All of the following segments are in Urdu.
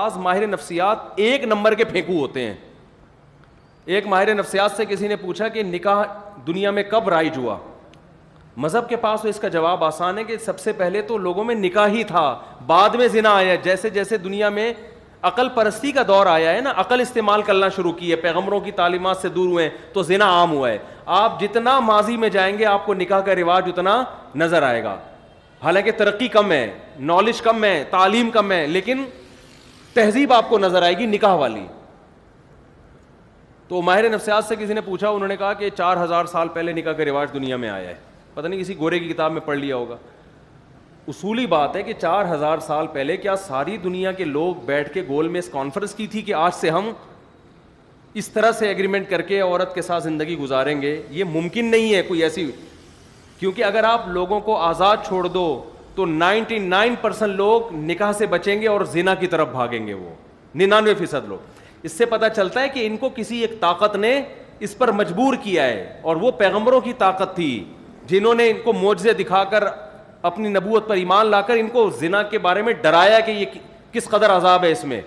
بعض ماہر نفسیات ایک نمبر کے پھینکو ہوتے ہیں. ایک ماہر نفسیات سے کسی نے پوچھا کہ نکاح دنیا میں کب رائج ہوا؟ مذہب کے پاس تو اس کا جواب آسان ہے کہ سب سے پہلے تو لوگوں میں نکاح ہی تھا, بعد میں زنا آیا. جیسے جیسے دنیا میں عقل پرستی کا دور آیا ہے نا, عقل استعمال کرنا شروع کی ہے, پیغمبروں کی تعلیمات سے دور ہوئے تو زنا عام ہوا ہے. آپ جتنا ماضی میں جائیں گے آپ کو نکاح کا رواج اتنا نظر آئے گا. حالانکہ ترقی کم ہے, نالج کم ہے, تعلیم کم ہے, لیکن تہذیب آپ کو نظر آئے گی نکاح والی. تو ماہر نفسیات سے کسی نے پوچھا, انہوں نے کہا کہ 4000 سال پہلے نکاح کا رواج دنیا میں آیا ہے. پتہ نہیں کسی گورے کی کتاب میں پڑھ لیا ہوگا. اصولی بات ہے کہ 4000 سال پہلے کیا ساری دنیا کے لوگ بیٹھ کے گول میں اس کانفرنس کی تھی کہ آج سے ہم اس طرح سے ایگریمنٹ کر کے عورت کے ساتھ زندگی گزاریں گے؟ یہ ممکن نہیں ہے کوئی ایسی, کیونکہ اگر آپ لوگوں کو آزاد چھوڑ دو تو 99% لوگ نکاح سے بچیں گے اور زنا کی طرف بھاگیں گے, وہ 99% لوگ. اس سے پتہ چلتا ہے کہ ان کو کسی ایک طاقت نے اس پر مجبور کیا ہے, اور وہ پیغمبروں کی طاقت تھی جنہوں نے ان کو معجزے دکھا کر اپنی نبوت پر ایمان لا کر ان کو زنا کے بارے میں ڈرایا کہ یہ کس قدر عذاب ہے اس میں.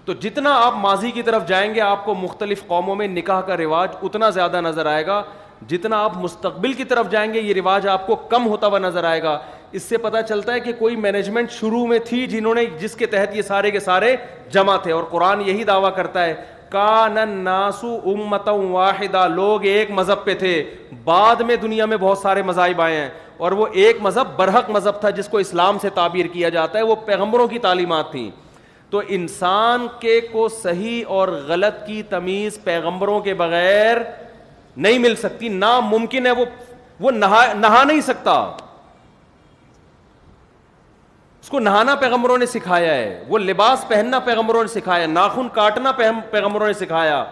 تو جتنا آپ ماضی کی طرف جائیں گے آپ کو مختلف قوموں میں نکاح کا رواج اتنا زیادہ نظر آئے گا, جتنا آپ مستقبل کی طرف جائیں گے یہ رواج آپ کو کم ہوتا ہوا نظر آئے گا. اس سے پتہ چلتا ہے کہ کوئی مینجمنٹ شروع میں تھی جنہوں نے, جس کے تحت یہ سارے کے سارے جمع تھے. اور قرآن یہی دعویٰ کرتا ہے کان الناس امۃ واحدہ, لوگ ایک مذہب پہ تھے. بعد میں دنیا میں بہت سارے مذاہب آئے ہیں, اور وہ ایک مذہب برحق مذہب تھا جس کو اسلام سے تعبیر کیا جاتا ہے, وہ پیغمبروں کی تعلیمات تھیں. تو انسان کے کو صحیح اور غلط کی تمیز پیغمبروں کے بغیر نہیں مل سکتی, ناممکن ہے. وہ نہا نہیں سکتا, اس کو نہانا پیغمبروں نے سکھایا ہے, وہ لباس پہننا پیغمبروں نے سکھایا, ناخن کاٹنا پیغمبروں نے سکھایا,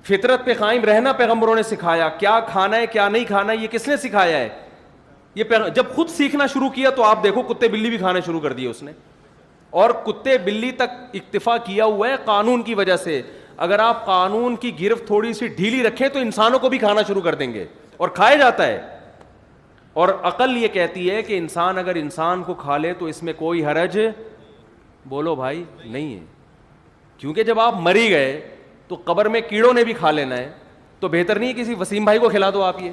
فطرت پہ قائم رہنا پیغمبروں نے سکھایا, کیا کھانا ہے کیا نہیں کھانا یہ کس نے سکھایا ہے؟ یہ جب خود سیکھنا شروع کیا تو آپ دیکھو کتے بلی بھی کھانے شروع کر دیے اس نے, اور کتے بلی تک اکتفا کیا ہوا ہے قانون کی وجہ سے. اگر آپ قانون کی گرفت تھوڑی سی ڈھیلی رکھیں تو انسانوں کو بھی کھانا شروع کر دیں گے, اور کھایا جاتا ہے. اور عقل یہ کہتی ہے کہ انسان اگر انسان کو کھا لے تو اس میں کوئی حرج, بولو بھائی, نہیں ہے. کیونکہ جب آپ مری گئے تو قبر میں کیڑوں نے بھی کھا لینا ہے, تو بہتر نہیں ہے کسی وسیم بھائی کو کھلا دو آپ یہ.